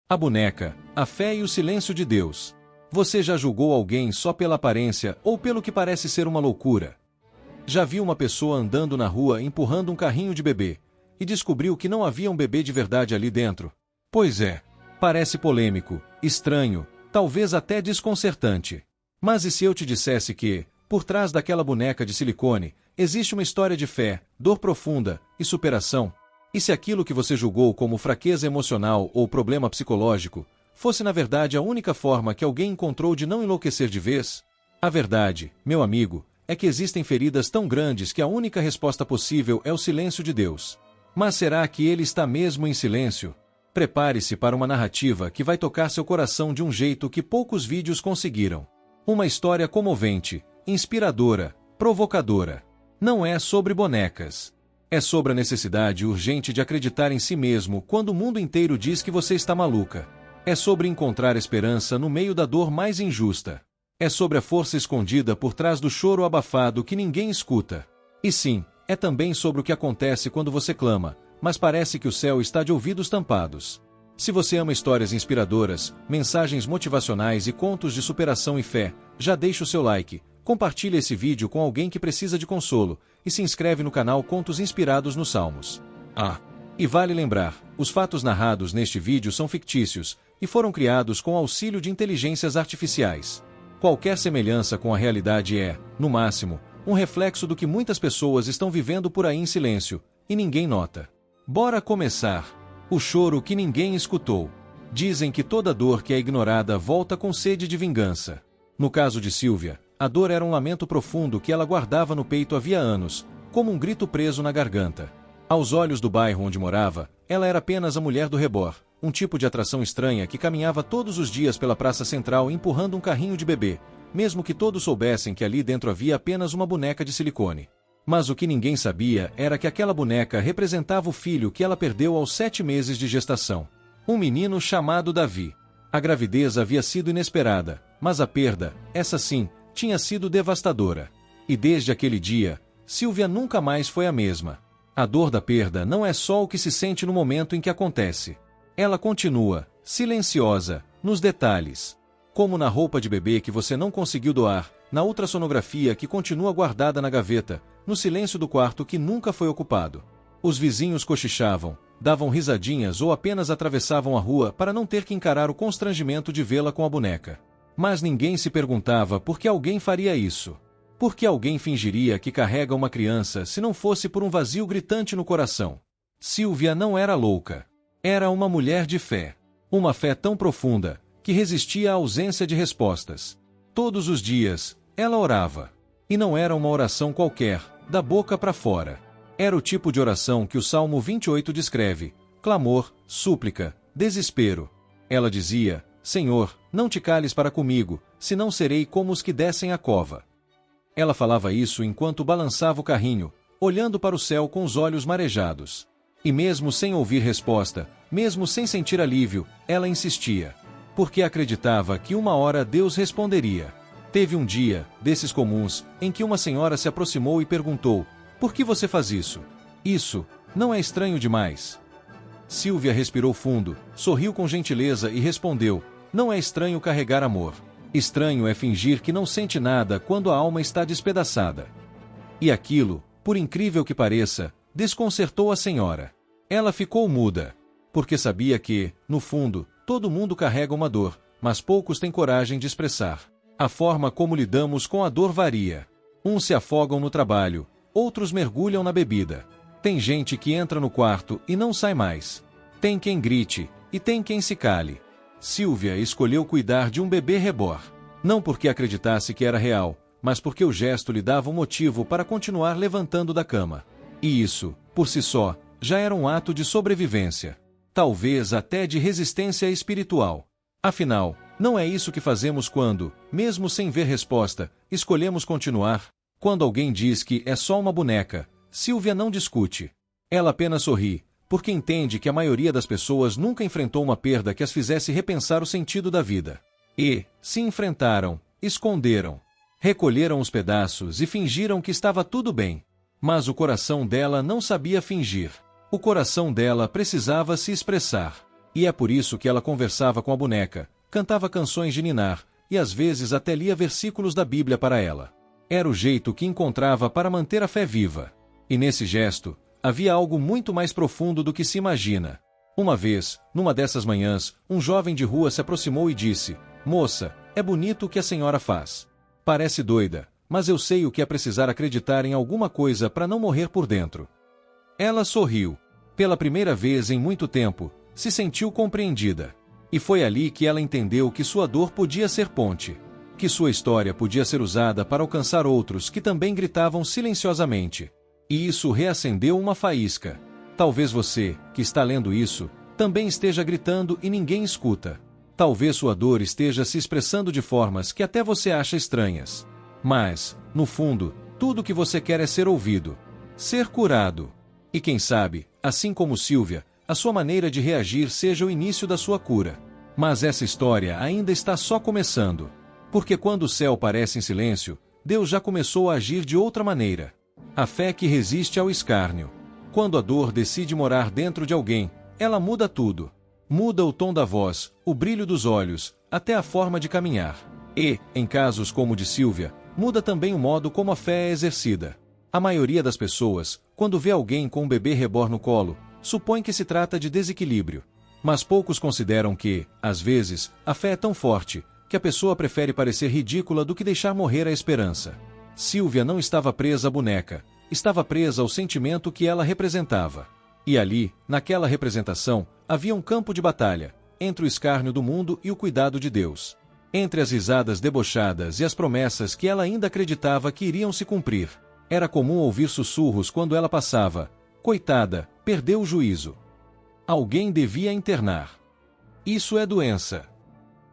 A boneca, a fé e o silêncio de Deus. Você já julgou alguém só pela aparência ou pelo que parece ser uma loucura? Já viu uma pessoa andando na rua empurrando um carrinho de bebê e descobriu que não havia um bebê de verdade ali dentro? Pois é, parece polêmico, estranho, talvez até desconcertante. Mas e se eu te dissesse que, por trás daquela boneca de silicone, existe uma história de fé, dor profunda e superação? E se aquilo que você julgou como fraqueza emocional ou problema psicológico fosse na verdade a única forma que alguém encontrou de não enlouquecer de vez? A verdade, meu amigo, é que existem feridas tão grandes que a única resposta possível é o silêncio de Deus. Mas será que Ele está mesmo em silêncio? Prepare-se para uma narrativa que vai tocar seu coração de um jeito que poucos vídeos conseguiram. Uma história comovente, inspiradora, provocadora. Não é sobre bonecas. É sobre a necessidade urgente de acreditar em si mesmo quando o mundo inteiro diz que você está maluca. É sobre encontrar esperança no meio da dor mais injusta. É sobre a força escondida por trás do choro abafado que ninguém escuta. E sim, é também sobre o que acontece quando você clama, mas parece que o céu está de ouvidos tampados. Se você ama histórias inspiradoras, mensagens motivacionais e contos de superação e fé, já deixa o seu like, compartilhe esse vídeo com alguém que precisa de consolo e se inscreve no canal Contos Inspirados nos Salmos. E vale lembrar, os fatos narrados neste vídeo são fictícios e foram criados com auxílio de inteligências artificiais. Qualquer semelhança com a realidade é, no máximo, um reflexo do que muitas pessoas estão vivendo por aí em silêncio, e ninguém nota. Bora começar! O choro que ninguém escutou. Dizem que toda dor que é ignorada volta com sede de vingança. No caso de Silvia, a dor era um lamento profundo que ela guardava no peito havia anos, como um grito preso na garganta. Aos olhos do bairro onde morava, ela era apenas a mulher do rebor, um tipo de atração estranha que caminhava todos os dias pela praça central empurrando um carrinho de bebê, mesmo que todos soubessem que ali dentro havia apenas uma boneca de silicone. Mas o que ninguém sabia era que aquela boneca representava o filho que ela perdeu aos 7 meses de gestação. Um menino chamado Davi. A gravidez havia sido inesperada, mas a perda, essa sim, tinha sido devastadora. E desde aquele dia, Silvia nunca mais foi a mesma. A dor da perda não é só o que se sente no momento em que acontece. Ela continua, silenciosa, nos detalhes. Como na roupa de bebê que você não conseguiu doar, na ultrassonografia que continua guardada na gaveta, no silêncio do quarto que nunca foi ocupado. Os vizinhos cochichavam, davam risadinhas ou apenas atravessavam a rua para não ter que encarar o constrangimento de vê-la com a boneca. Mas ninguém se perguntava por que alguém faria isso. Por que alguém fingiria que carrega uma criança se não fosse por um vazio gritante no coração? Silvia não era louca. Era uma mulher de fé. Uma fé tão profunda, que resistia à ausência de respostas. Todos os dias, ela orava. E não era uma oração qualquer, da boca para fora. Era o tipo de oração que o Salmo 28 descreve: clamor, súplica, desespero. Ela dizia: Senhor, não te cales para comigo, senão serei como os que descem a cova. Ela falava isso enquanto balançava o carrinho, olhando para o céu com os olhos marejados. E mesmo sem ouvir resposta, mesmo sem sentir alívio, ela insistia. Porque acreditava que uma hora Deus responderia. Teve um dia, desses comuns, em que uma senhora se aproximou e perguntou: por que você faz isso? Isso, não é estranho demais? Silvia respirou fundo, sorriu com gentileza e respondeu: não é estranho carregar amor. Estranho é fingir que não sente nada quando a alma está despedaçada. E aquilo, por incrível que pareça, desconcertou a senhora. Ela ficou muda, porque sabia que, no fundo, todo mundo carrega uma dor, mas poucos têm coragem de expressar. A forma como lidamos com a dor varia. Uns se afogam no trabalho, outros mergulham na bebida. Tem gente que entra no quarto e não sai mais. Tem quem grite, e tem quem se cale. Silvia escolheu cuidar de um bebê rebor. Não porque acreditasse que era real, mas porque o gesto lhe dava um motivo para continuar levantando da cama. E isso, por si só, já era um ato de sobrevivência. Talvez até de resistência espiritual. Afinal, não é isso que fazemos quando, mesmo sem ver resposta, escolhemos continuar? Quando alguém diz que é só uma boneca, Silvia não discute. Ela apenas sorri, porque entende que a maioria das pessoas nunca enfrentou uma perda que as fizesse repensar o sentido da vida. E, se enfrentaram, esconderam, recolheram os pedaços e fingiram que estava tudo bem. Mas o coração dela não sabia fingir. O coração dela precisava se expressar. E é por isso que ela conversava com a boneca, cantava canções de ninar, e às vezes até lia versículos da Bíblia para ela. Era o jeito que encontrava para manter a fé viva. E nesse gesto, havia algo muito mais profundo do que se imagina. Uma vez, numa dessas manhãs, um jovem de rua se aproximou e disse: "Moça, é bonito o que a senhora faz. Parece doida, mas eu sei o que é precisar acreditar em alguma coisa para não morrer por dentro." Ela sorriu. Pela primeira vez em muito tempo, se sentiu compreendida. E foi ali que ela entendeu que sua dor podia ser ponte. Que sua história podia ser usada para alcançar outros que também gritavam silenciosamente. E isso reacendeu uma faísca. Talvez você, que está lendo isso, também esteja gritando e ninguém escuta. Talvez sua dor esteja se expressando de formas que até você acha estranhas. Mas, no fundo, tudo o que você quer é ser ouvido. Ser curado. E quem sabe, assim como Sílvia, a sua maneira de reagir seja o início da sua cura. Mas essa história ainda está só começando. Porque quando o céu parece em silêncio, Deus já começou a agir de outra maneira. A fé que resiste ao escárnio. Quando a dor decide morar dentro de alguém, ela muda tudo. Muda o tom da voz, o brilho dos olhos, até a forma de caminhar. E, em casos como o de Sílvia, muda também o modo como a fé é exercida. A maioria das pessoas, quando vê alguém com um bebê reborn no colo, supõe que se trata de desequilíbrio. Mas poucos consideram que, às vezes, a fé é tão forte, que a pessoa prefere parecer ridícula do que deixar morrer a esperança. Sílvia não estava presa à boneca, estava presa ao sentimento que ela representava. E ali, naquela representação, havia um campo de batalha, entre o escárnio do mundo e o cuidado de Deus. Entre as risadas debochadas e as promessas que ela ainda acreditava que iriam se cumprir. Era comum ouvir sussurros quando ela passava: "Coitada, perdeu o juízo. Alguém devia internar. Isso é doença."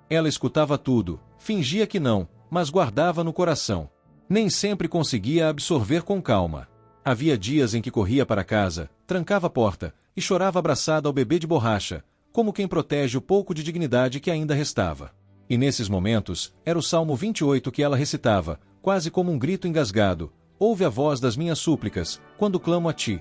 Ela escutava tudo, fingia que não, mas guardava no coração. Nem sempre conseguia absorver com calma. Havia dias em que corria para casa, trancava a porta, e chorava abraçada ao bebê de borracha, como quem protege o pouco de dignidade que ainda restava. E nesses momentos, era o Salmo 28 que ela recitava, quase como um grito engasgado: "Ouve a voz das minhas súplicas, quando clamo a ti."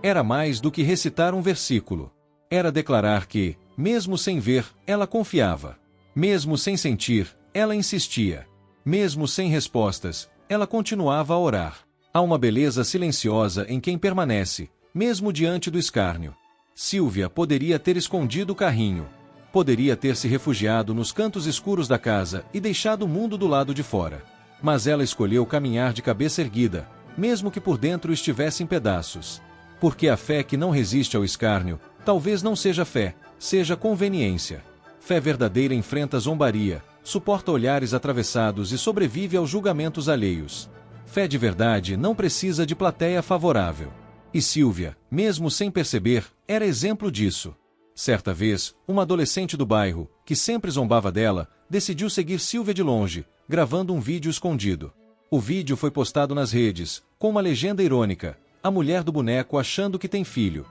Era mais do que recitar um versículo. Era declarar que, mesmo sem ver, ela confiava. Mesmo sem sentir, ela insistia. Mesmo sem respostas, ela continuava a orar. Há uma beleza silenciosa em quem permanece, mesmo diante do escárnio. Sílvia poderia ter escondido o carrinho. Poderia ter se refugiado nos cantos escuros da casa e deixado o mundo do lado de fora. Mas ela escolheu caminhar de cabeça erguida, mesmo que por dentro estivesse em pedaços. Porque a fé que não resiste ao escárnio, talvez não seja fé, seja conveniência. Fé verdadeira enfrenta zombaria, suporta olhares atravessados e sobrevive aos julgamentos alheios. Fé de verdade não precisa de plateia favorável. E Sílvia, mesmo sem perceber, era exemplo disso. Certa vez, uma adolescente do bairro, que sempre zombava dela, decidiu seguir Sílvia de longe, gravando um vídeo escondido. O vídeo foi postado nas redes, com uma legenda irônica: "A mulher do boneco achando que tem filho."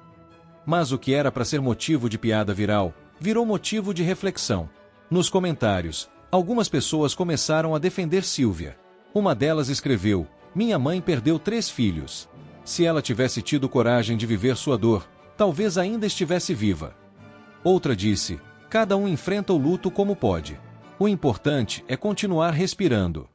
Mas o que era para ser motivo de piada viral, virou motivo de reflexão. Nos comentários, algumas pessoas começaram a defender Sílvia. Uma delas escreveu: "Minha mãe perdeu 3 filhos. Se ela tivesse tido coragem de viver sua dor, talvez ainda estivesse viva." Outra disse: "Cada um enfrenta o luto como pode. O importante é continuar respirando."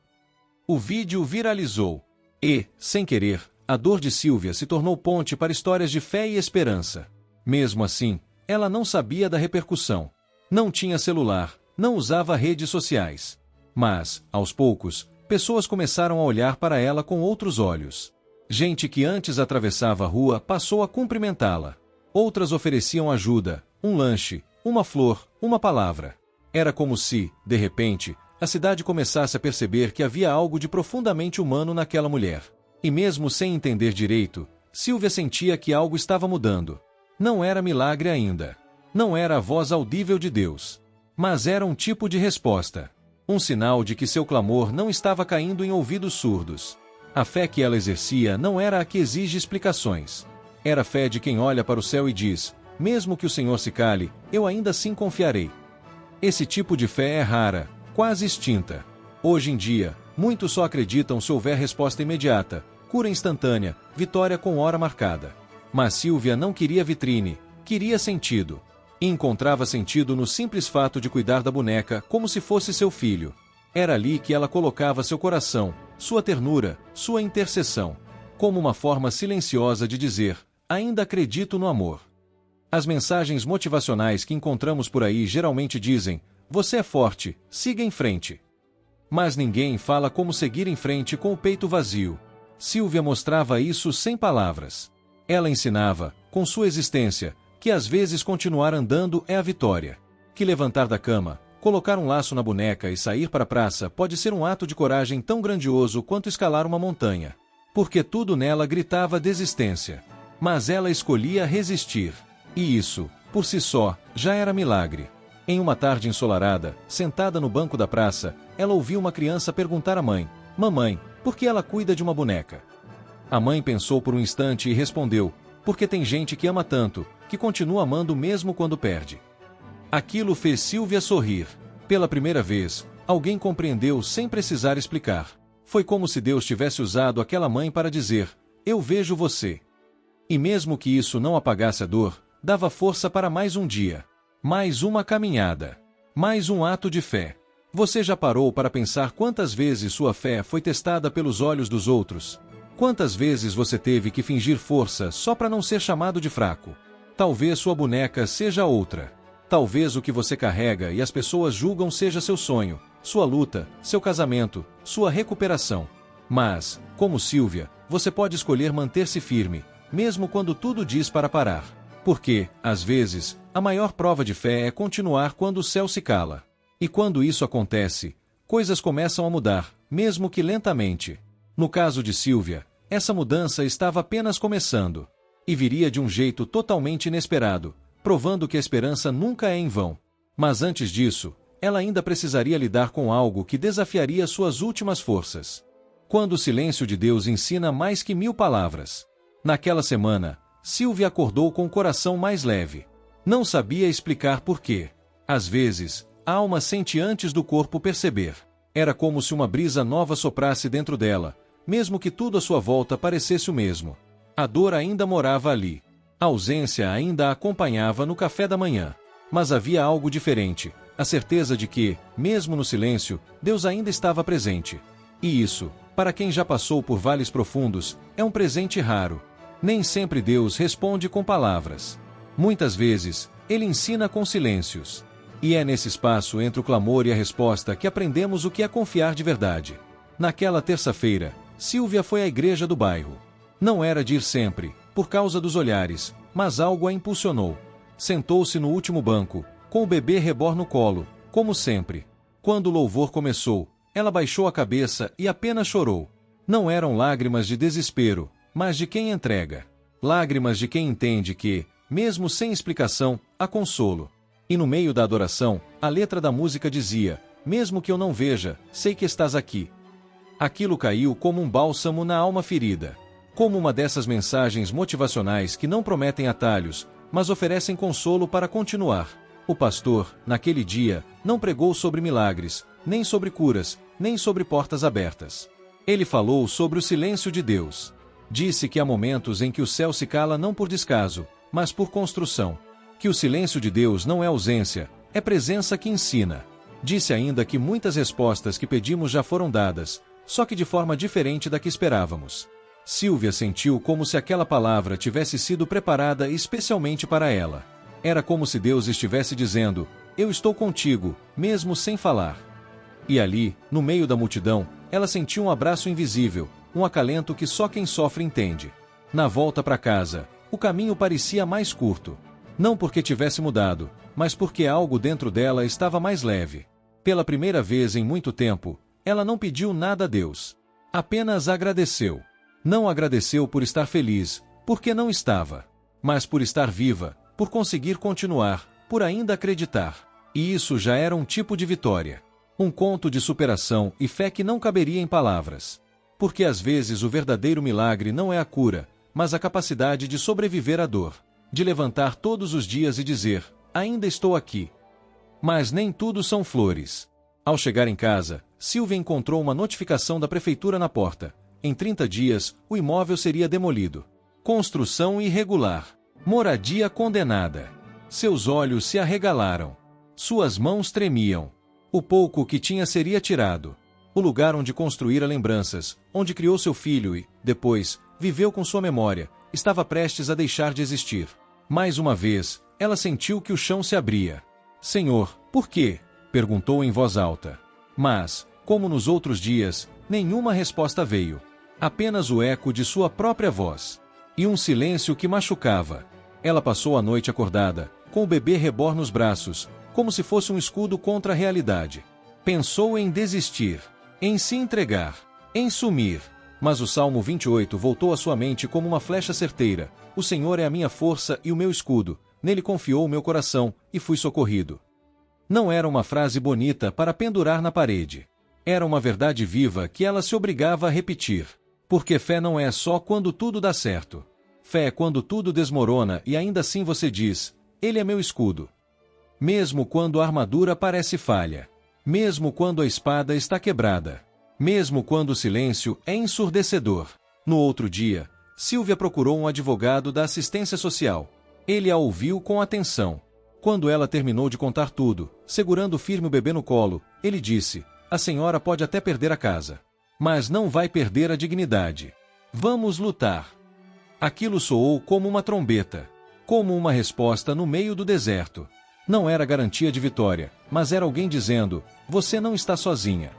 O vídeo viralizou. E, sem querer, a dor de Sílvia se tornou ponte para histórias de fé e esperança. Mesmo assim, ela não sabia da repercussão. Não tinha celular, não usava redes sociais. Mas, aos poucos, pessoas começaram a olhar para ela com outros olhos. Gente que antes atravessava a rua passou a cumprimentá-la. Outras ofereciam ajuda, um lanche, uma flor, uma palavra. Era como se, de repente, a cidade começasse a perceber que havia algo de profundamente humano naquela mulher. E mesmo sem entender direito, Sílvia sentia que algo estava mudando. Não era milagre ainda. Não era a voz audível de Deus. Mas era um tipo de resposta. Um sinal de que seu clamor não estava caindo em ouvidos surdos. A fé que ela exercia não era a que exige explicações. Era a fé de quem olha para o céu e diz: "Mesmo que o Senhor se cale, eu ainda assim confiarei." Esse tipo de fé é rara, quase extinta. Hoje em dia, muitos só acreditam se houver resposta imediata, cura instantânea, vitória com hora marcada. Mas Sílvia não queria vitrine, queria sentido. E encontrava sentido no simples fato de cuidar da boneca como se fosse seu filho. Era ali que ela colocava seu coração, sua ternura, sua intercessão, como uma forma silenciosa de dizer: ainda acredito no amor. As mensagens motivacionais que encontramos por aí geralmente dizem: você é forte, siga em frente. Mas ninguém fala como seguir em frente com o peito vazio. Sílvia mostrava isso sem palavras. Ela ensinava, com sua existência, que às vezes continuar andando é a vitória. Que levantar da cama, colocar um laço na boneca e sair para a praça pode ser um ato de coragem tão grandioso quanto escalar uma montanha. Porque tudo nela gritava desistência. Mas ela escolhia resistir. E isso, por si só, já era milagre. Em uma tarde ensolarada, sentada no banco da praça, ela ouviu uma criança perguntar à mãe: mamãe, por que ela cuida de uma boneca? A mãe pensou por um instante e respondeu: porque tem gente que ama tanto, que continua amando mesmo quando perde. Aquilo fez Sílvia sorrir. Pela primeira vez, alguém compreendeu sem precisar explicar. Foi como se Deus tivesse usado aquela mãe para dizer: eu vejo você. E mesmo que isso não apagasse a dor, dava força para mais um dia. Mais uma caminhada. Mais um ato de fé. Você já parou para pensar quantas vezes sua fé foi testada pelos olhos dos outros? Quantas vezes você teve que fingir força só para não ser chamado de fraco? Talvez sua boneca seja outra. Talvez o que você carrega e as pessoas julgam seja seu sonho, sua luta, seu casamento, sua recuperação. Mas, como Sílvia, você pode escolher manter-se firme, mesmo quando tudo diz para parar. Porque, às vezes, a maior prova de fé é continuar quando o céu se cala. E quando isso acontece, coisas começam a mudar, mesmo que lentamente. No caso de Sílvia, essa mudança estava apenas começando. E viria de um jeito totalmente inesperado, provando que a esperança nunca é em vão. Mas antes disso, ela ainda precisaria lidar com algo que desafiaria suas últimas forças. Quando o silêncio de Deus ensina mais que 1000 palavras. Naquela semana, Sílvia acordou com o coração mais leve. Não sabia explicar por quê. Às vezes, a alma sente antes do corpo perceber. Era como se uma brisa nova soprasse dentro dela, mesmo que tudo à sua volta parecesse o mesmo. A dor ainda morava ali. A ausência ainda a acompanhava no café da manhã. Mas havia algo diferente, a certeza de que, mesmo no silêncio, Deus ainda estava presente. E isso, para quem já passou por vales profundos, é um presente raro. Nem sempre Deus responde com palavras. Muitas vezes, Ele ensina com silêncios. E é nesse espaço entre o clamor e a resposta que aprendemos o que é confiar de verdade. Naquela terça-feira, Sílvia foi à igreja do bairro. Não era de ir sempre, por causa dos olhares, mas algo a impulsionou. Sentou-se no último banco, com o bebê reborn no colo, como sempre. Quando o louvor começou, ela baixou a cabeça e apenas chorou. Não eram lágrimas de desespero, mas de quem entrega. Lágrimas de quem entende que, mesmo sem explicação, há consolo. E no meio da adoração, a letra da música dizia: mesmo que eu não veja, sei que estás aqui. Aquilo caiu como um bálsamo na alma ferida. Como uma dessas mensagens motivacionais que não prometem atalhos, mas oferecem consolo para continuar. O pastor, naquele dia, não pregou sobre milagres, nem sobre curas, nem sobre portas abertas. Ele falou sobre o silêncio de Deus. Disse que há momentos em que o céu se cala não por descaso, mas por construção. Que o silêncio de Deus não é ausência, é presença que ensina. Disse ainda que muitas respostas que pedimos já foram dadas, só que de forma diferente da que esperávamos. Sílvia sentiu como se aquela palavra tivesse sido preparada especialmente para ela. Era como se Deus estivesse dizendo: eu estou contigo, mesmo sem falar. E ali, no meio da multidão, ela sentiu um abraço invisível, um acalento que só quem sofre entende. Na volta para casa, o caminho parecia mais curto. Não porque tivesse mudado, mas porque algo dentro dela estava mais leve. Pela primeira vez em muito tempo, ela não pediu nada a Deus. Apenas agradeceu. Não agradeceu por estar feliz, porque não estava. Mas por estar viva, por conseguir continuar, por ainda acreditar. E isso já era um tipo de vitória. Um conto de superação e fé que não caberia em palavras. Porque às vezes o verdadeiro milagre não é a cura, mas a capacidade de sobreviver à dor. De levantar todos os dias e dizer: ainda estou aqui. Mas nem tudo são flores. Ao chegar em casa, Sílvia encontrou uma notificação da prefeitura na porta. Em 30 dias, o imóvel seria demolido. Construção irregular. Moradia condenada. Seus olhos se arregalaram. Suas mãos tremiam. O pouco que tinha seria tirado. O lugar onde construíra lembranças, onde criou seu filho e, depois, viveu com sua memória, estava prestes a deixar de existir. Mais uma vez, ela sentiu que o chão se abria. Senhor, por quê? Perguntou em voz alta. Mas, como nos outros dias, nenhuma resposta veio. Apenas o eco de sua própria voz. E um silêncio que machucava. Ela passou a noite acordada, com o bebê reborn nos braços, como se fosse um escudo contra a realidade. Pensou em desistir, em se entregar, em sumir. Mas o Salmo 28 voltou à sua mente como uma flecha certeira. O Senhor é a minha força e o meu escudo. Nele confiou o meu coração, e fui socorrido. Não era uma frase bonita para pendurar na parede. Era uma verdade viva que ela se obrigava a repetir. Porque fé não é só quando tudo dá certo. Fé é quando tudo desmorona e ainda assim você diz, Ele é meu escudo. Mesmo quando a armadura parece falha. Mesmo quando a espada está quebrada. Mesmo quando o silêncio é ensurdecedor. No outro dia, Silvia procurou um advogado da assistência social. Ele a ouviu com atenção. Quando ela terminou de contar tudo, segurando firme o bebê no colo, ele disse, a senhora pode até perder a casa. Mas não vai perder a dignidade. Vamos lutar. Aquilo soou como uma trombeta. Como uma resposta no meio do deserto. Não era garantia de vitória, mas era alguém dizendo, você não está sozinha.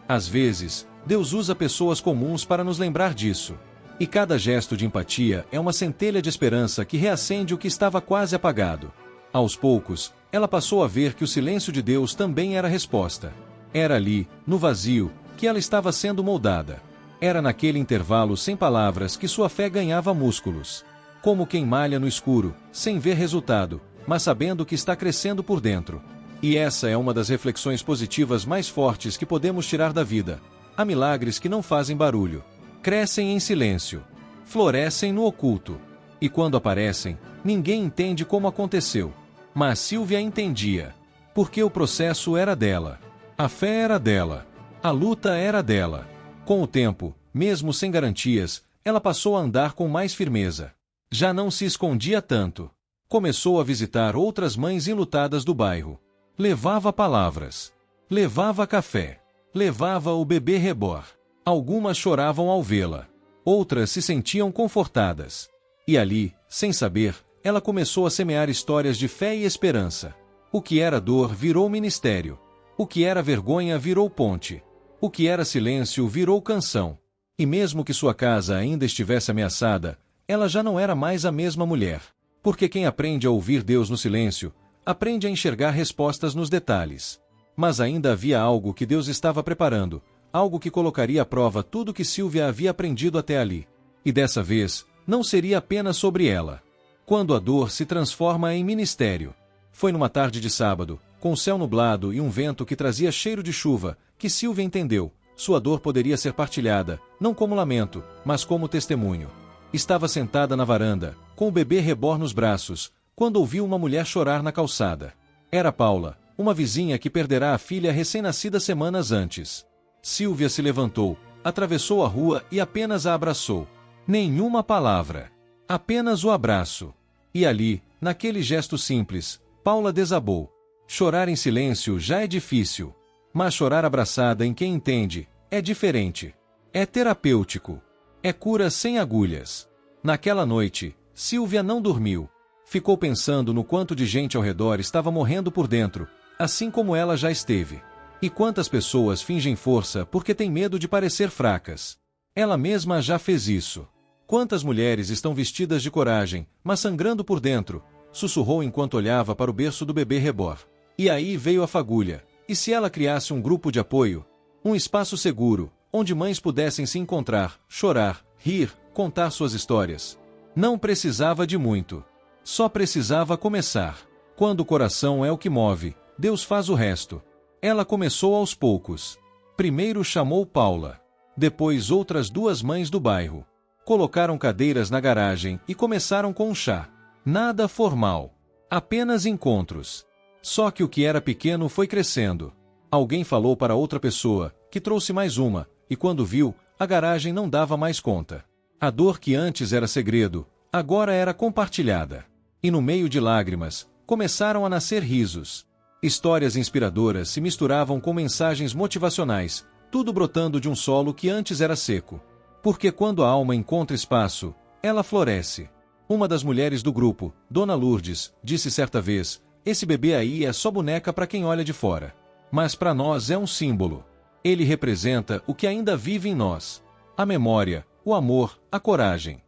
Às vezes, Deus usa pessoas comuns para nos lembrar disso. E cada gesto de empatia é uma centelha de esperança que reacende o que estava quase apagado. Aos poucos, ela passou a ver que o silêncio de Deus também era resposta. Era ali, no vazio, que ela estava sendo moldada. Era naquele intervalo sem palavras que sua fé ganhava músculos. Como quem malha no escuro, sem ver resultado, mas sabendo que está crescendo por dentro. E essa é uma das reflexões positivas mais fortes que podemos tirar da vida. Há milagres que não fazem barulho. Crescem em silêncio. Florescem no oculto. E quando aparecem, ninguém entende como aconteceu. Mas Silvia entendia. Porque o processo era dela. A fé era dela. A luta era dela. Com o tempo, mesmo sem garantias, ela passou a andar com mais firmeza. Já não se escondia tanto. Começou a visitar outras mães enlutadas do bairro. Levava palavras. Levava café. Levava o bebê reborn. Algumas choravam ao vê-la. Outras se sentiam confortadas. E ali, sem saber, ela começou a semear histórias de fé e esperança. O que era dor virou ministério. O que era vergonha virou ponte. O que era silêncio virou canção. E mesmo que sua casa ainda estivesse ameaçada, ela já não era mais a mesma mulher. Porque quem aprende a ouvir Deus no silêncio, aprende a enxergar respostas nos detalhes. Mas ainda havia algo que Deus estava preparando, algo que colocaria à prova tudo que Silvia havia aprendido até ali. E dessa vez, não seria apenas sobre ela. Quando a dor se transforma em ministério. Foi numa tarde de sábado, com o céu nublado e um vento que trazia cheiro de chuva, que Silvia entendeu, sua dor poderia ser partilhada, não como lamento, mas como testemunho. Estava sentada na varanda, com o bebê reborn nos braços, quando ouviu uma mulher chorar na calçada. Era Paula, uma vizinha que perderá a filha recém-nascida semanas antes. Silvia se levantou, atravessou a rua e apenas a abraçou. Nenhuma palavra. Apenas o abraço. E ali, naquele gesto simples, Paula desabou. Chorar em silêncio já é difícil. Mas chorar abraçada em quem entende, é diferente. É terapêutico. É cura sem agulhas. Naquela noite, Silvia não dormiu. Ficou pensando no quanto de gente ao redor estava morrendo por dentro, assim como ela já esteve. E quantas pessoas fingem força porque têm medo de parecer fracas. Ela mesma já fez isso. Quantas mulheres estão vestidas de coragem, mas sangrando por dentro, sussurrou enquanto olhava para o berço do bebê reborn. E aí veio a fagulha. E se ela criasse um grupo de apoio? Um espaço seguro, onde mães pudessem se encontrar, chorar, rir, contar suas histórias. Não precisava de muito. Só precisava começar. Quando o coração é o que move, Deus faz o resto. Ela começou aos poucos. Primeiro chamou Paula. Depois outras duas mães do bairro. Colocaram cadeiras na garagem e começaram com um chá. Nada formal. Apenas encontros. Só que o que era pequeno foi crescendo. Alguém falou para outra pessoa, que trouxe mais uma, e quando viu, a garagem não dava mais conta. A dor que antes era segredo, agora era compartilhada. E no meio de lágrimas, começaram a nascer risos. Histórias inspiradoras se misturavam com mensagens motivacionais, tudo brotando de um solo que antes era seco. Porque quando a alma encontra espaço, ela floresce. Uma das mulheres do grupo, Dona Lourdes, disse certa vez: "Esse bebê aí é só boneca para quem olha de fora. Mas para nós é um símbolo. Ele representa o que ainda vive em nós: a memória, o amor, a coragem."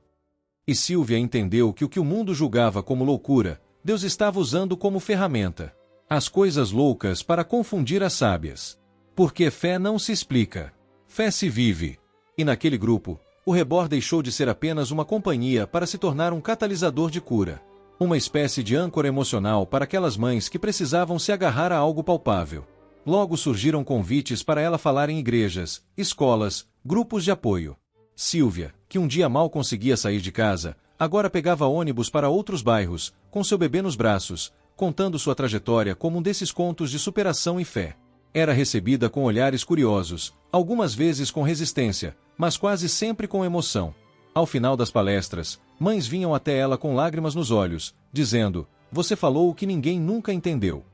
E Sílvia entendeu que o mundo julgava como loucura, Deus estava usando como ferramenta. As coisas loucas para confundir as sábias. Porque fé não se explica. Fé se vive. E naquele grupo, o Reborn deixou de ser apenas uma companhia para se tornar um catalisador de cura. Uma espécie de âncora emocional para aquelas mães que precisavam se agarrar a algo palpável. Logo surgiram convites para ela falar em igrejas, escolas, grupos de apoio. Sílvia, que um dia mal conseguia sair de casa, agora pegava ônibus para outros bairros, com seu bebê nos braços, contando sua trajetória como um desses contos de superação e fé. Era recebida com olhares curiosos, algumas vezes com resistência, mas quase sempre com emoção. Ao final das palestras, mães vinham até ela com lágrimas nos olhos, dizendo: "Você falou o que ninguém nunca entendeu."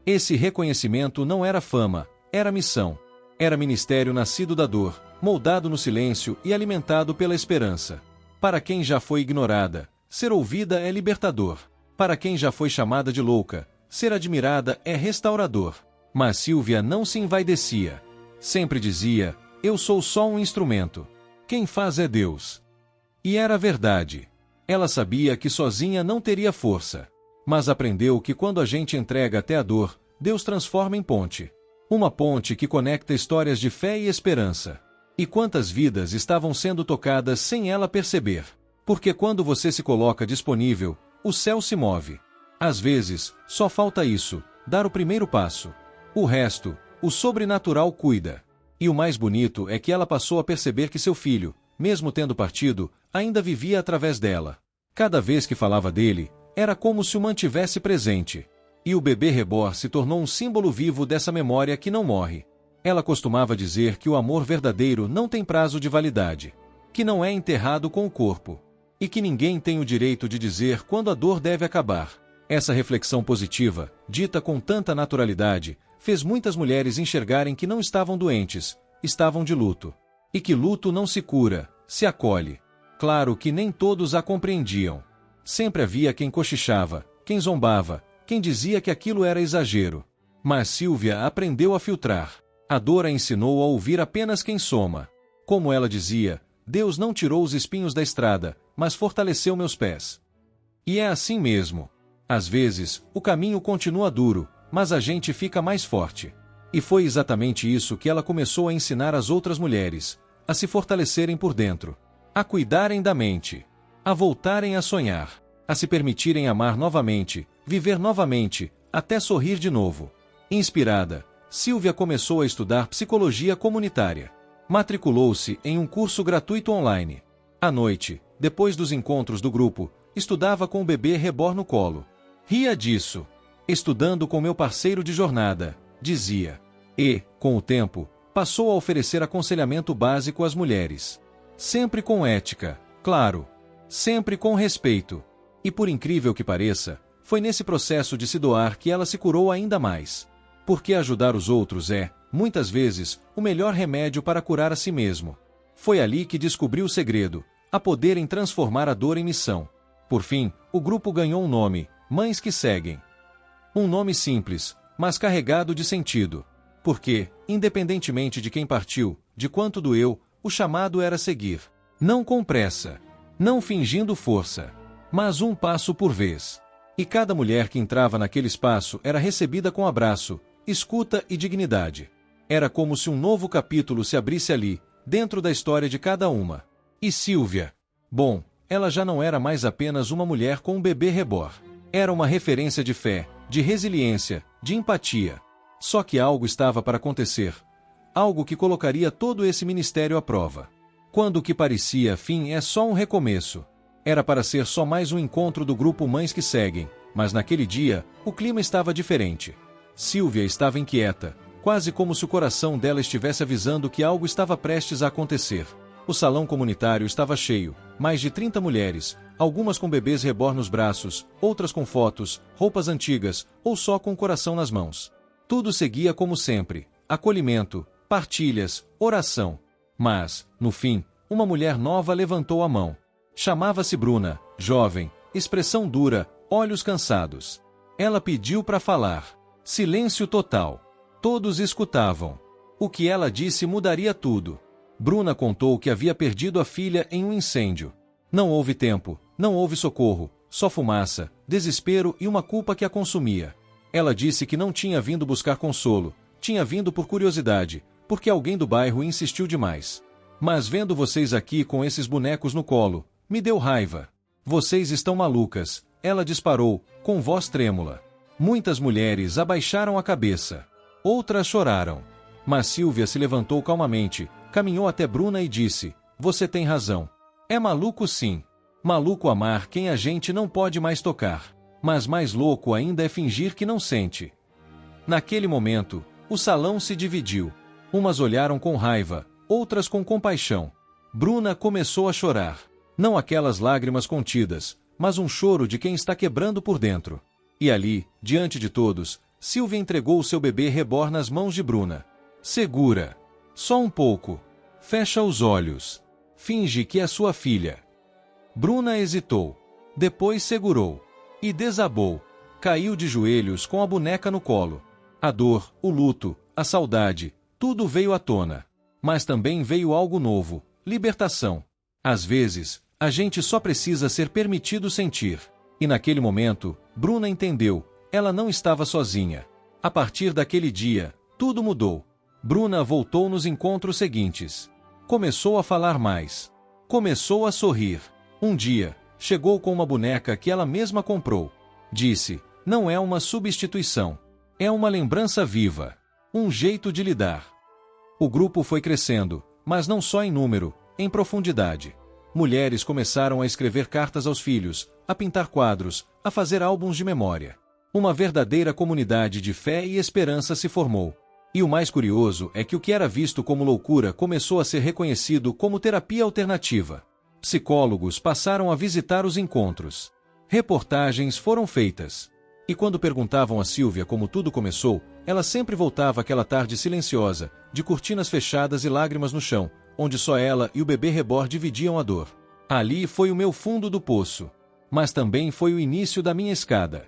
Esse reconhecimento não era fama, era missão. Era ministério nascido da dor, moldado no silêncio e alimentado pela esperança. Para quem já foi ignorada, ser ouvida é libertador. Para quem já foi chamada de louca, ser admirada é restaurador. Mas Sílvia não se envaidecia. Sempre dizia: "Eu sou só um instrumento. Quem faz é Deus." E era verdade. Ela sabia que sozinha não teria força. Mas aprendeu que quando a gente entrega até a dor, Deus transforma em ponte. Uma ponte que conecta histórias de fé e esperança. E quantas vidas estavam sendo tocadas sem ela perceber? Porque quando você se coloca disponível, o céu se move. Às vezes, só falta isso, dar o primeiro passo. O resto, o sobrenatural cuida. E o mais bonito é que ela passou a perceber que seu filho, mesmo tendo partido, ainda vivia através dela. Cada vez que falava dele, era como se o mantivesse presente. E o bebê Reborn se tornou um símbolo vivo dessa memória que não morre. Ela costumava dizer que o amor verdadeiro não tem prazo de validade, que não é enterrado com o corpo, e que ninguém tem o direito de dizer quando a dor deve acabar. Essa reflexão positiva, dita com tanta naturalidade, fez muitas mulheres enxergarem que não estavam doentes, estavam de luto. E que luto não se cura, se acolhe. Claro que nem todos a compreendiam. Sempre havia quem cochichava, quem zombava, quem dizia que aquilo era exagero. Mas Sílvia aprendeu a filtrar. A dor a ensinou a ouvir apenas quem soma. Como ela dizia: "Deus não tirou os espinhos da estrada, mas fortaleceu meus pés." E é assim mesmo. Às vezes, o caminho continua duro, mas a gente fica mais forte. E foi exatamente isso que ela começou a ensinar às outras mulheres: a se fortalecerem por dentro, a cuidarem da mente, a voltarem a sonhar, a se permitirem amar novamente, viver novamente, até sorrir de novo. Inspirada, Sílvia começou a estudar psicologia comunitária. Matriculou-se em um curso gratuito online. À noite, depois dos encontros do grupo, estudava com o bebê Reborn no colo. Ria disso. "Estudando com meu parceiro de jornada", dizia. E, com o tempo, passou a oferecer aconselhamento básico às mulheres. Sempre com ética, claro. Sempre com respeito. E por incrível que pareça, foi nesse processo de se doar que ela se curou ainda mais. Porque ajudar os outros é, muitas vezes, o melhor remédio para curar a si mesmo. Foi ali que descobriu o segredo, a poder em transformar a dor em missão. Por fim, o grupo ganhou um nome: Mães que Seguem. Um nome simples, mas carregado de sentido. Porque, independentemente de quem partiu, de quanto doeu, o chamado era seguir. Não com pressa, não fingindo força, mas um passo por vez. E cada mulher que entrava naquele espaço era recebida com abraço, escuta e dignidade. Era como se um novo capítulo se abrisse ali, dentro da história de cada uma. E Sílvia? Bom, ela já não era mais apenas uma mulher com um bebê Reborn. Era uma referência de fé, de resiliência, de empatia. Só que algo estava para acontecer. Algo que colocaria todo esse ministério à prova. Quando o que parecia fim é só um recomeço. Era para ser só mais um encontro do grupo Mães que Seguem, mas naquele dia, o clima estava diferente. Sílvia estava inquieta, quase como se o coração dela estivesse avisando que algo estava prestes a acontecer. O salão comunitário estava cheio, mais de 30 mulheres, algumas com bebês reborn nos braços, outras com fotos, roupas antigas, ou só com o coração nas mãos. Tudo seguia como sempre: acolhimento, partilhas, oração. Mas, no fim, uma mulher nova levantou a mão. Chamava-se Bruna, jovem, expressão dura, olhos cansados. Ela pediu para falar. Silêncio total. Todos escutavam. O que ela disse mudaria tudo. Bruna contou que havia perdido a filha em um incêndio. Não houve tempo, não houve socorro, só fumaça, desespero e uma culpa que a consumia. Ela disse que não tinha vindo buscar consolo, tinha vindo por curiosidade, porque alguém do bairro insistiu demais. Mas vendo vocês aqui com esses bonecos no colo, me deu raiva. Vocês estão malucas, ela disparou, com voz trêmula. Muitas mulheres abaixaram a cabeça. Outras choraram. Mas Silvia se levantou calmamente, caminhou até Bruna e disse: você tem razão. É maluco sim. Maluco amar quem a gente não pode mais tocar. Mas mais louco ainda é fingir que não sente. Naquele momento, o salão se dividiu. Umas olharam com raiva, outras com compaixão. Bruna começou a chorar. Não aquelas lágrimas contidas, mas um choro de quem está quebrando por dentro. E ali, diante de todos, Silvia entregou o seu bebê reborn nas mãos de Bruna. Segura. Só um pouco. Fecha os olhos. Finge que é sua filha. Bruna hesitou. Depois segurou. E desabou. Caiu de joelhos com a boneca no colo. A dor, o luto, a saudade, tudo veio à tona. Mas também veio algo novo: libertação. Às vezes, a gente só precisa ser permitido sentir. E naquele momento, Bruna entendeu, ela não estava sozinha. A partir daquele dia, tudo mudou. Bruna voltou nos encontros seguintes. Começou a falar mais. Começou a sorrir. Um dia, chegou com uma boneca que ela mesma comprou. Disse: não é uma substituição. É uma lembrança viva. Um jeito de lidar. O grupo foi crescendo, mas não só em número, em profundidade. Mulheres começaram a escrever cartas aos filhos, a pintar quadros, a fazer álbuns de memória. Uma verdadeira comunidade de fé e esperança se formou. E o mais curioso é que o que era visto como loucura começou a ser reconhecido como terapia alternativa. Psicólogos passaram a visitar os encontros. Reportagens foram feitas. E quando perguntavam a Silvia como tudo começou, ela sempre voltava àquela tarde silenciosa, de cortinas fechadas e lágrimas no chão, onde só ela e o bebê reborn dividiam a dor. Ali foi o meu fundo do poço. Mas também foi o início da minha escada.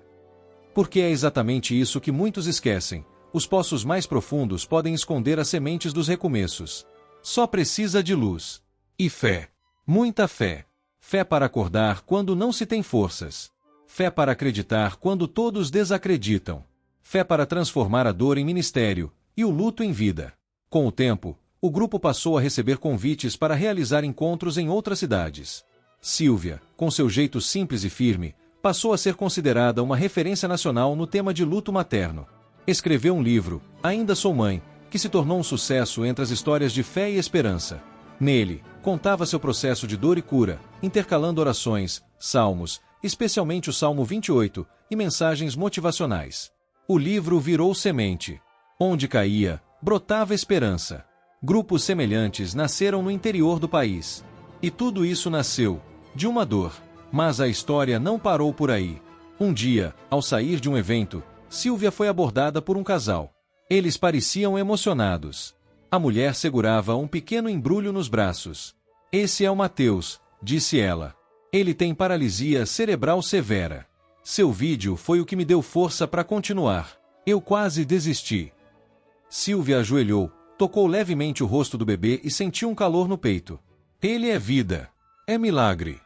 Porque é exatamente isso que muitos esquecem: os poços mais profundos podem esconder as sementes dos recomeços. Só precisa de luz. E fé. Muita fé. Fé para acordar quando não se tem forças. Fé para acreditar quando todos desacreditam. Fé para transformar a dor em ministério, e o luto em vida. Com o tempo, o grupo passou a receber convites para realizar encontros em outras cidades. Silvia, com seu jeito simples e firme, passou a ser considerada uma referência nacional no tema de luto materno. Escreveu um livro, Ainda Sou Mãe, que se tornou um sucesso entre as histórias de fé e esperança. Nele, contava seu processo de dor e cura, intercalando orações, salmos, especialmente o Salmo 28, e mensagens motivacionais. O livro virou semente. Onde caía, brotava esperança. Grupos semelhantes nasceram no interior do país. E tudo isso nasceu de uma dor. Mas a história não parou por aí. Um dia, ao sair de um evento, Silvia foi abordada por um casal. Eles pareciam emocionados. A mulher segurava um pequeno embrulho nos braços. Esse é o Mateus, disse ela. Ele tem paralisia cerebral severa. Seu vídeo foi o que me deu força para continuar. Eu quase desisti. Silvia ajoelhou, tocou levemente o rosto do bebê e sentiu um calor no peito. Ele é vida. É milagre.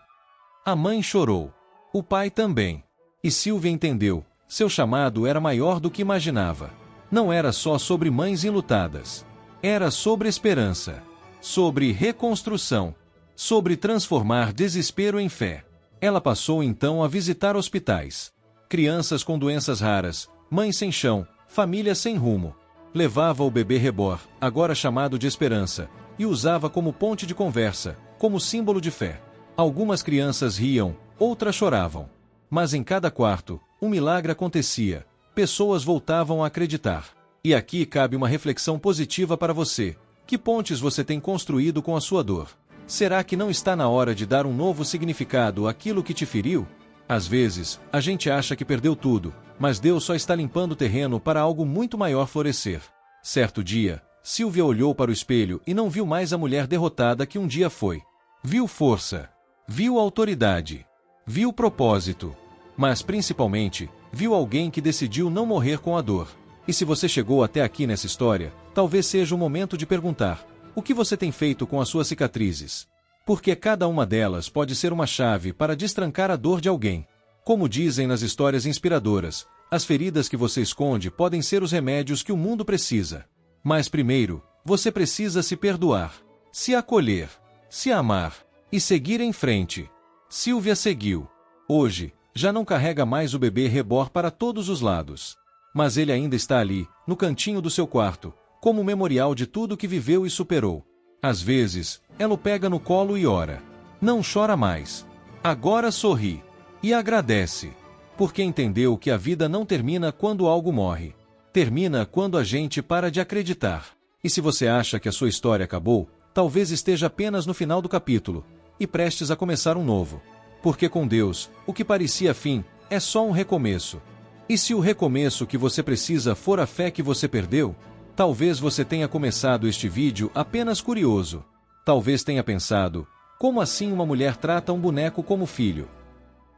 A mãe chorou. O pai também. E Silvia entendeu. Seu chamado era maior do que imaginava. Não era só sobre mães enlutadas. Era sobre esperança. Sobre reconstrução. Sobre transformar desespero em fé. Ela passou então a visitar hospitais. Crianças com doenças raras, mães sem chão, famílias sem rumo. Levava o bebê reborn, agora chamado de esperança, e usava como ponte de conversa, como símbolo de fé. Algumas crianças riam, outras choravam. Mas em cada quarto, um milagre acontecia. Pessoas voltavam a acreditar. E aqui cabe uma reflexão positiva para você. Que pontes você tem construído com a sua dor? Será que não está na hora de dar um novo significado àquilo que te feriu? Às vezes, a gente acha que perdeu tudo, mas Deus só está limpando o terreno para algo muito maior florescer. Certo dia, Sylvia olhou para o espelho e não viu mais a mulher derrotada que um dia foi. Viu força. Viu autoridade. Viu propósito. Mas, principalmente, viu alguém que decidiu não morrer com a dor. E se você chegou até aqui nessa história, talvez seja o momento de perguntar: o que você tem feito com as suas cicatrizes? Porque cada uma delas pode ser uma chave para destrancar a dor de alguém. Como dizem nas histórias inspiradoras, as feridas que você esconde podem ser os remédios que o mundo precisa. Mas primeiro, você precisa se perdoar, se acolher, se amar e seguir em frente. Sylvia seguiu. Hoje, já não carrega mais o bebê reborn para todos os lados. Mas ele ainda está ali, no cantinho do seu quarto, como memorial de tudo que viveu e superou. Às vezes, ela o pega no colo e ora. Não chora mais. Agora sorri. E agradece. Porque entendeu que a vida não termina quando algo morre. Termina quando a gente para de acreditar. E se você acha que a sua história acabou, talvez esteja apenas no final do capítulo, e prestes a começar um novo. Porque com Deus, o que parecia fim, é só um recomeço. E se o recomeço que você precisa for a fé que você perdeu? Talvez você tenha começado este vídeo apenas curioso. Talvez tenha pensado: como assim uma mulher trata um boneco como filho?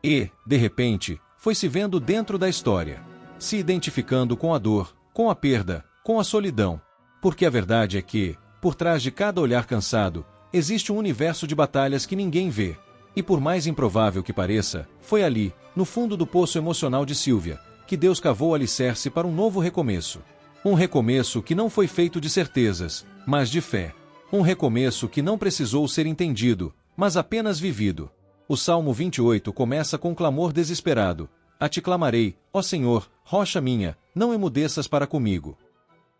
E, de repente, foi se vendo dentro da história. Se identificando com a dor, com a perda, com a solidão. Porque a verdade é que, por trás de cada olhar cansado, existe um universo de batalhas que ninguém vê. E por mais improvável que pareça, foi ali, no fundo do poço emocional de Sylvia, que Deus cavou o alicerce para um novo recomeço. Um recomeço que não foi feito de certezas, mas de fé. Um recomeço que não precisou ser entendido, mas apenas vivido. O Salmo 28 começa com um clamor desesperado: a ti clamarei, ó Senhor, rocha minha, não emudeças para comigo.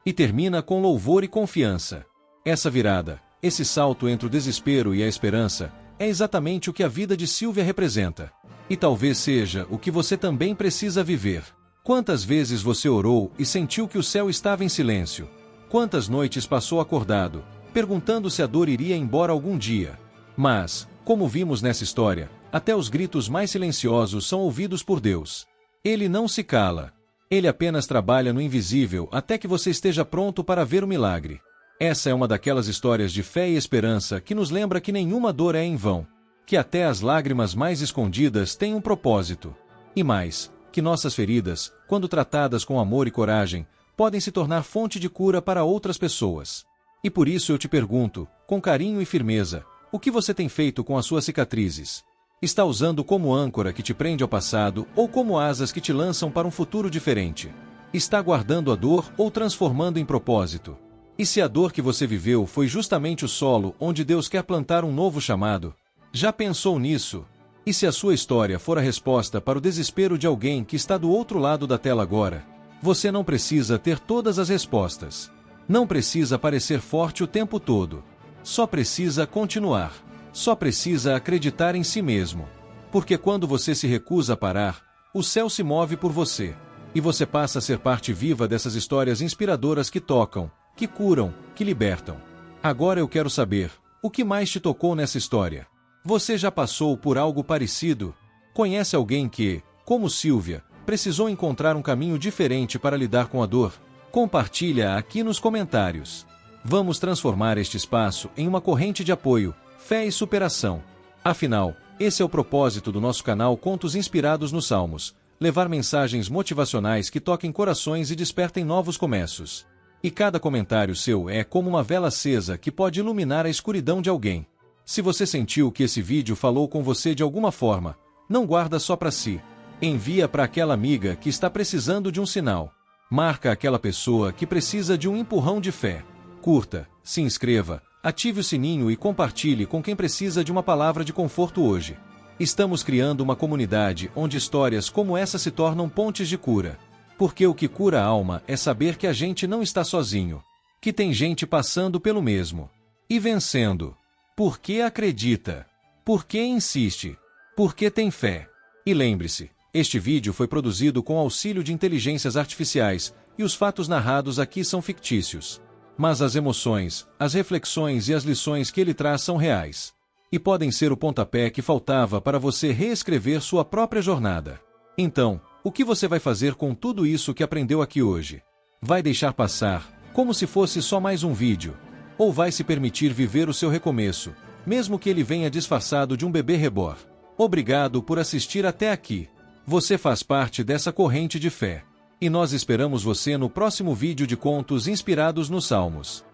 E termina com louvor e confiança. Essa virada, esse salto entre o desespero e a esperança, é exatamente o que a vida de Sylvia representa. E talvez seja o que você também precisa viver. Quantas vezes você orou e sentiu que o céu estava em silêncio? Quantas noites passou acordado, perguntando se a dor iria embora algum dia? Mas, como vimos nessa história, até os gritos mais silenciosos são ouvidos por Deus. Ele não se cala. Ele apenas trabalha no invisível até que você esteja pronto para ver o milagre. Essa é uma daquelas histórias de fé e esperança que nos lembra que nenhuma dor é em vão. Que até as lágrimas mais escondidas têm um propósito. E mais, que nossas feridas, quando tratadas com amor e coragem, podem se tornar fonte de cura para outras pessoas. E por isso eu te pergunto, com carinho e firmeza, o que você tem feito com as suas cicatrizes? Está usando como âncora que te prende ao passado ou como asas que te lançam para um futuro diferente? Está guardando a dor ou transformando em propósito? E se a dor que você viveu foi justamente o solo onde Deus quer plantar um novo chamado? Já pensou nisso? E se a sua história for a resposta para o desespero de alguém que está do outro lado da tela agora? Você não precisa ter todas as respostas. Não precisa parecer forte o tempo todo. Só precisa continuar. Só precisa acreditar em si mesmo. Porque quando você se recusa a parar, o céu se move por você. E você passa a ser parte viva dessas histórias inspiradoras que tocam, que curam, que libertam. Agora eu quero saber, o que mais te tocou nessa história? Você já passou por algo parecido? Conhece alguém que, como Sylvia, precisou encontrar um caminho diferente para lidar com a dor? Compartilha aqui nos comentários. Vamos transformar este espaço em uma corrente de apoio, fé e superação. Afinal, esse é o propósito do nosso canal Contos Inspirados nos Salmos: levar mensagens motivacionais que toquem corações e despertem novos começos. E cada comentário seu é como uma vela acesa que pode iluminar a escuridão de alguém. Se você sentiu que esse vídeo falou com você de alguma forma, não guarda só para si. Envia para aquela amiga que está precisando de um sinal. Marca aquela pessoa que precisa de um empurrão de fé. Curta, se inscreva, ative o sininho e compartilhe com quem precisa de uma palavra de conforto hoje. Estamos criando uma comunidade onde histórias como essa se tornam pontes de cura. Porque o que cura a alma é saber que a gente não está sozinho. Que tem gente passando pelo mesmo. E vencendo. Porque acredita. Porque insiste. Porque tem fé. E lembre-se, este vídeo foi produzido com auxílio de inteligências artificiais, e os fatos narrados aqui são fictícios. Mas as emoções, as reflexões e as lições que ele traz são reais. e podem ser o pontapé que faltava para você reescrever sua própria jornada. Então, o que você vai fazer com tudo isso que aprendeu aqui hoje? Vai deixar passar, como se fosse só mais um vídeo? Ou vai se permitir viver o seu recomeço, mesmo que ele venha disfarçado de um bebê reborn? Obrigado por assistir até aqui. Você faz parte dessa corrente de fé. E nós esperamos você no próximo vídeo de contos inspirados nos Salmos.